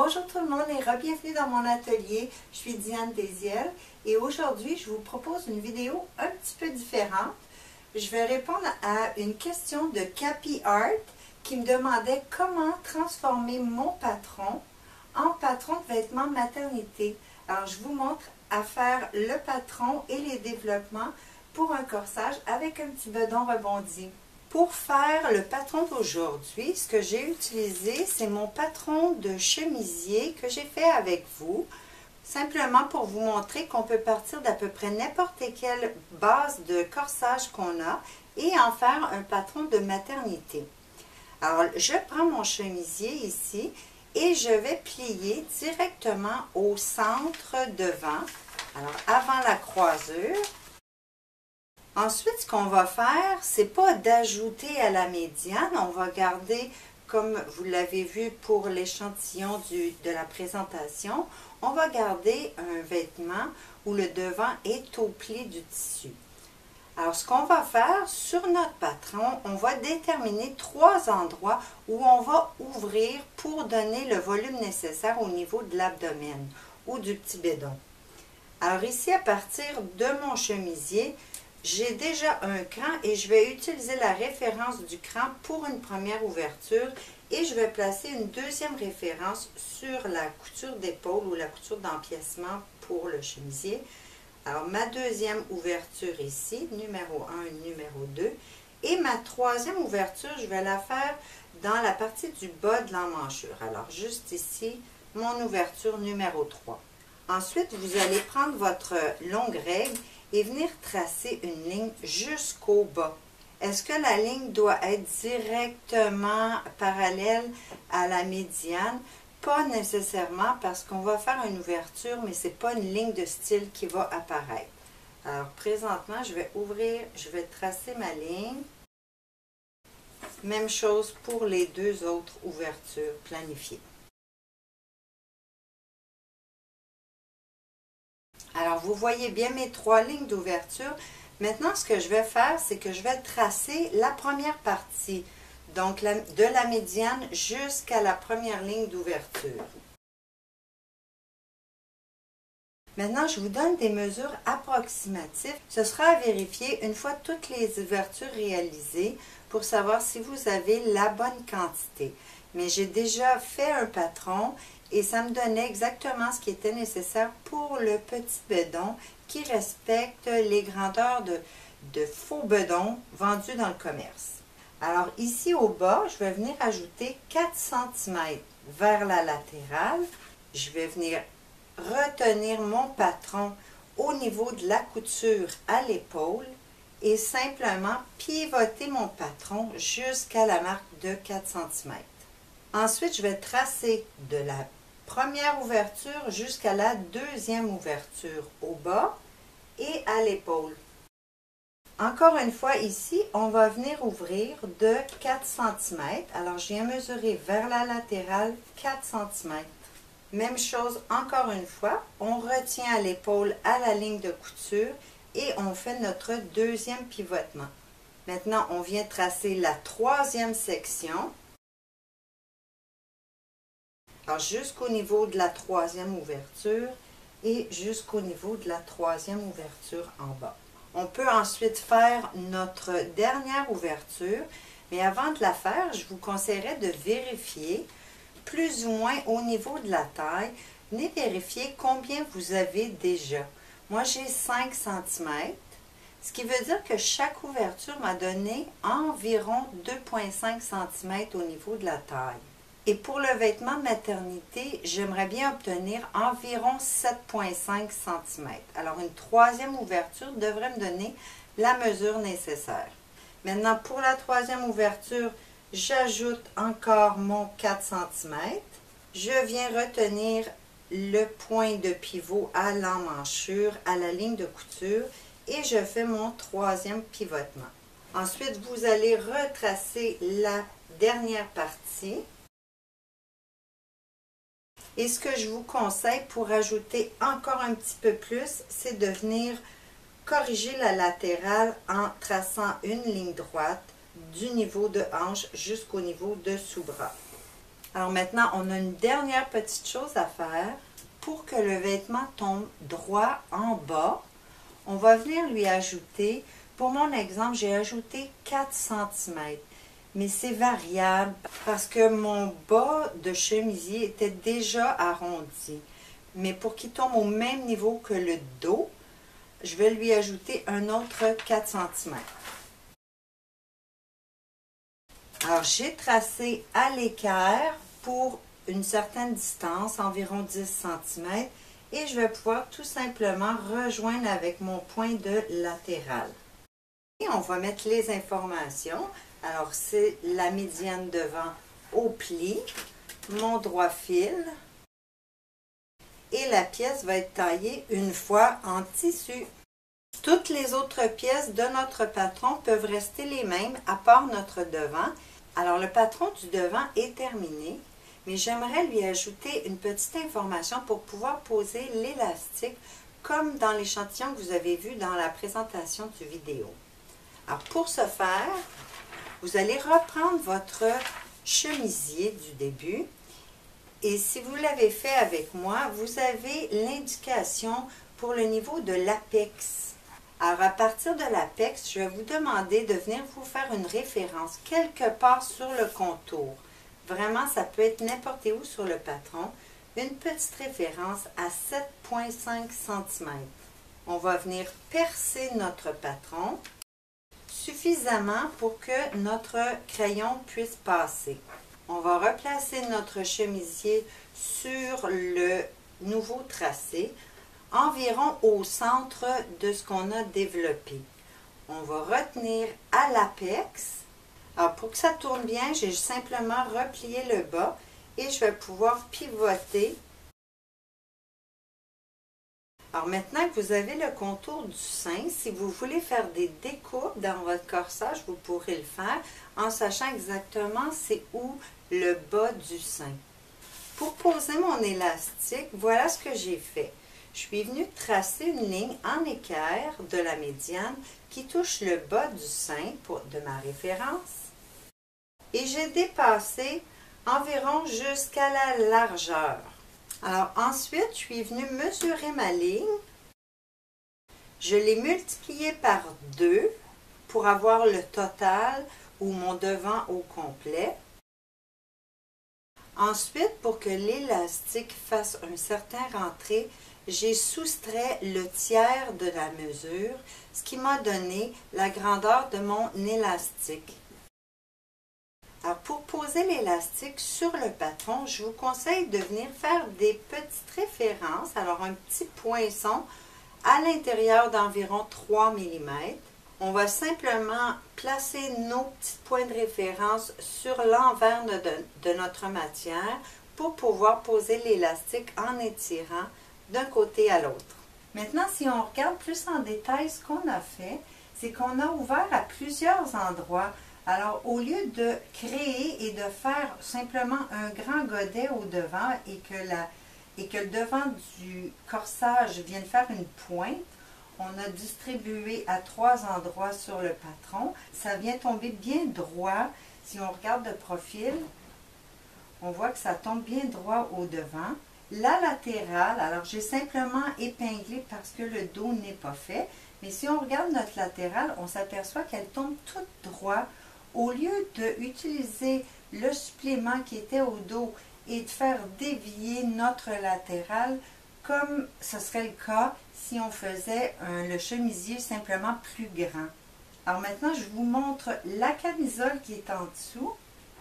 Bonjour tout le monde et bienvenue dans mon atelier. Je suis Diane Désiel et aujourd'hui je vous propose une vidéo un petit peu différente. Je vais répondre à une question de Cappy Art qui me demandait comment transformer mon patron en patron de vêtements maternité. Alors je vous montre à faire le patron et les développements pour un corsage avec un petit bedon rebondi. Pour faire le patron d'aujourd'hui, ce que j'ai utilisé, c'est mon patron de chemisier que j'ai fait avec vous, simplement pour vous montrer qu'on peut partir d'à peu près n'importe quelle base de corsage qu'on a et en faire un patron de maternité. Alors, je prends mon chemisier ici et je vais plier directement au centre devant, alors avant la croisure. Ensuite, ce qu'on va faire, c'est pas d'ajouter à la médiane, on va garder, comme vous l'avez vu pour l'échantillon de la présentation, on va garder un vêtement où le devant est au pli du tissu. Alors, ce qu'on va faire sur notre patron, on va déterminer 3 endroits où on va ouvrir pour donner le volume nécessaire au niveau de l'abdomen ou du petit bédon. Alors ici, à partir de mon chemisier, j'ai déjà un cran et je vais utiliser la référence du cran pour une première ouverture et je vais placer une deuxième référence sur la couture d'épaule ou la couture d'empiècement pour le chemisier. Alors ma deuxième ouverture ici, numéro 1, numéro 2, et ma troisième ouverture, je vais la faire dans la partie du bas de l'emmanchure. Alors juste ici, mon ouverture numéro 3. Ensuite, vous allez prendre votre longue règle et venir tracer une ligne jusqu'au bas. Est-ce que la ligne doit être directement parallèle à la médiane? Pas nécessairement parce qu'on va faire une ouverture, mais ce n'est pas une ligne de style qui va apparaître. Alors présentement, je vais ouvrir, je vais tracer ma ligne. Même chose pour les deux autres ouvertures planifiées. Alors, vous voyez bien mes 3 lignes d'ouverture. Maintenant, ce que je vais faire, c'est que je vais tracer la première partie, donc de la médiane jusqu'à la première ligne d'ouverture. Maintenant, je vous donne des mesures approximatives. Ce sera à vérifier une fois toutes les ouvertures réalisées pour savoir si vous avez la bonne quantité. Mais j'ai déjà fait un patron et ça me donnait exactement ce qui était nécessaire pour le petit bedon qui respecte les grandeurs de faux bedons vendus dans le commerce. Alors ici au bas, je vais venir ajouter 4 cm vers la latérale. Je vais venir retenir mon patron au niveau de la couture à l'épaule et simplement pivoter mon patron jusqu'à la marque de 4 cm. Ensuite, je vais tracer de la première ouverture jusqu'à la deuxième ouverture au bas et à l'épaule. Encore une fois ici, on va venir ouvrir de 4 cm. Alors, je viens mesurer vers la latérale 4 cm. Même chose encore une fois, on retient à l'épaule à la ligne de couture et on fait notre deuxième pivotement. Maintenant, on vient tracer la troisième section. Alors, jusqu'au niveau de la troisième ouverture et jusqu'au niveau de la troisième ouverture en bas. On peut ensuite faire notre dernière ouverture, mais avant de la faire, je vous conseillerais de vérifier plus ou moins au niveau de la taille. Venez vérifier combien vous avez déjà. Moi, j'ai 5 cm, ce qui veut dire que chaque ouverture m'a donné environ 2,5 cm au niveau de la taille. Et pour le vêtement de maternité, j'aimerais bien obtenir environ 7,5 cm. Alors, une troisième ouverture devrait me donner la mesure nécessaire. Maintenant, pour la troisième ouverture, j'ajoute encore mon 4 cm. Je viens retenir le point de pivot à l'emmanchure, à la ligne de couture, et je fais mon troisième pivotement. Ensuite, vous allez retracer la dernière partie. Et ce que je vous conseille pour ajouter encore un petit peu plus, c'est de venir corriger la latérale en traçant une ligne droite du niveau de hanche jusqu'au niveau de sous-bras. Alors maintenant, on a une dernière petite chose à faire. Pour que le vêtement tombe droit en bas, on va venir lui ajouter, pour mon exemple, j'ai ajouté 4 cm. Mais c'est variable parce que mon bas de chemisier était déjà arrondi. Mais pour qu'il tombe au même niveau que le dos, je vais lui ajouter un autre 4 cm. Alors, j'ai tracé à l'équerre pour une certaine distance, environ 10 cm, et je vais pouvoir tout simplement rejoindre avec mon point de latéral. Et on va mettre les informations. Alors, c'est la médiane devant au pli, mon droit fil, et la pièce va être taillée une fois en tissu. Toutes les autres pièces de notre patron peuvent rester les mêmes, à part notre devant. Alors, le patron du devant est terminé, mais j'aimerais lui ajouter une petite information pour pouvoir poser l'élastique, comme dans l'échantillon que vous avez vu dans la présentation du vidéo. Alors, pour ce faire, vous allez reprendre votre chemisier du début et si vous l'avez fait avec moi, vous avez l'indication pour le niveau de l'apex. Alors, à partir de l'apex, je vais vous demander de venir vous faire une référence quelque part sur le contour. Vraiment, ça peut être n'importe où sur le patron. Une petite référence à 7,5 cm. On va venir percer notre patron suffisamment pour que notre crayon puisse passer. On va replacer notre chemisier sur le nouveau tracé, environ au centre de ce qu'on a développé. On va retenir à l'apex. Alors pour que ça tourne bien, j'ai simplement replié le bas et je vais pouvoir pivoter. Alors maintenant que vous avez le contour du sein, si vous voulez faire des découpes dans votre corsage, vous pourrez le faire en sachant exactement c'est où le bas du sein. Pour poser mon élastique, voilà ce que j'ai fait. Je suis venue tracer une ligne en équerre de la médiane qui touche le bas du sein de ma référence. Et j'ai dépassé environ jusqu'à la largeur. Alors ensuite, je suis venue mesurer ma ligne. Je l'ai multipliée par 2 pour avoir le total ou mon devant au complet. Ensuite, pour que l'élastique fasse un certain rentré, j'ai soustrait le tiers de la mesure, ce qui m'a donné la grandeur de mon élastique. Alors, pour poser l'élastique sur le patron, je vous conseille de venir faire des petites références. Alors, un petit poinçon à l'intérieur d'environ 3 mm. On va simplement placer nos petits points de référence sur l'envers de notre matière pour pouvoir poser l'élastique en étirant d'un côté à l'autre. Maintenant, si on regarde plus en détail, ce qu'on a fait, c'est qu'on a ouvert à plusieurs endroits. Alors, au lieu de créer et de faire simplement un grand godet au devant et que le devant du corsage vienne faire une pointe, on a distribué à 3 endroits sur le patron. Ça vient tomber bien droit. Si on regarde de profil, on voit que ça tombe bien droit au devant. La latérale, alors j'ai simplement épinglé parce que le dos n'est pas fait. Mais si on regarde notre latérale, on s'aperçoit qu'elle tombe toute droit. Au lieu d'utiliser le supplément qui était au dos et de faire dévier notre latérale, comme ce serait le cas si on faisait le chemisier simplement plus grand. Alors maintenant, je vous montre la camisole qui est en dessous.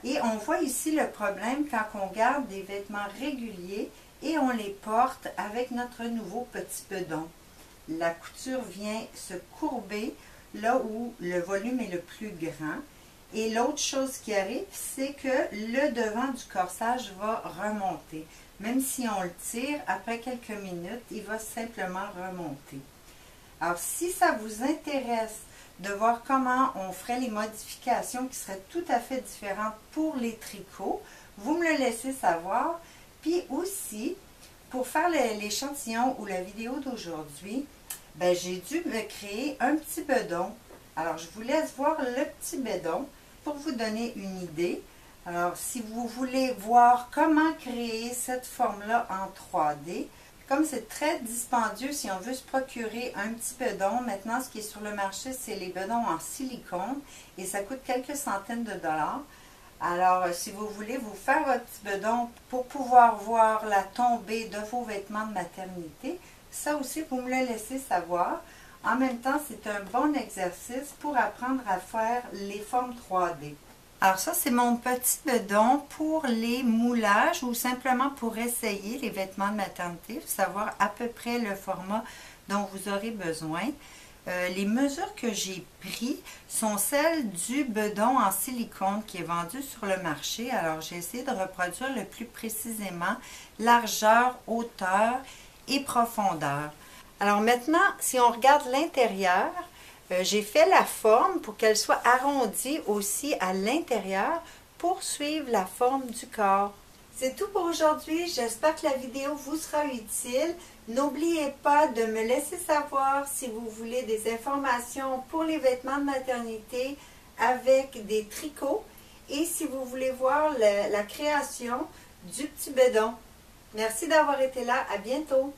Et on voit ici le problème quand on garde des vêtements réguliers et on les porte avec notre nouveau petit bedon. La couture vient se courber là où le volume est le plus grand. Et l'autre chose qui arrive, c'est que le devant du corsage va remonter. Même si on le tire, après quelques minutes, il va simplement remonter. Alors, si ça vous intéresse de voir comment on ferait les modifications qui seraient tout à fait différentes pour les tricots, vous me le laissez savoir. Puis aussi, pour faire l'échantillon ou la vidéo d'aujourd'hui, ben, j'ai dû me créer un petit bedon. Alors, je vous laisse voir le petit bedon pour vous donner une idée. Alors, si vous voulez voir comment créer cette forme-là en 3D, comme c'est très dispendieux, si on veut se procurer un petit bedon, maintenant ce qui est sur le marché, c'est les bedons en silicone et ça coûte quelques centaines de dollars. Alors, si vous voulez vous faire votre petit bedon pour pouvoir voir la tombée de vos vêtements de maternité, ça aussi, vous me le laissez savoir. En même temps, c'est un bon exercice pour apprendre à faire les formes 3D. Alors ça, c'est mon petit bedon pour les moulages ou simplement pour essayer les vêtements de maternité, pour savoir à peu près le format dont vous aurez besoin. Les mesures que j'ai prises sont celles du bedon en silicone qui est vendu sur le marché. Alors, j'ai essayé de reproduire le plus précisément largeur, hauteur et profondeur. Alors maintenant, si on regarde l'intérieur, j'ai fait la forme pour qu'elle soit arrondie aussi à l'intérieur pour suivre la forme du corps. C'est tout pour aujourd'hui. J'espère que la vidéo vous sera utile. N'oubliez pas de me laisser savoir si vous voulez des informations pour les vêtements de maternité avec des tricots et si vous voulez voir la création du petit bedon. Merci d'avoir été là. À bientôt.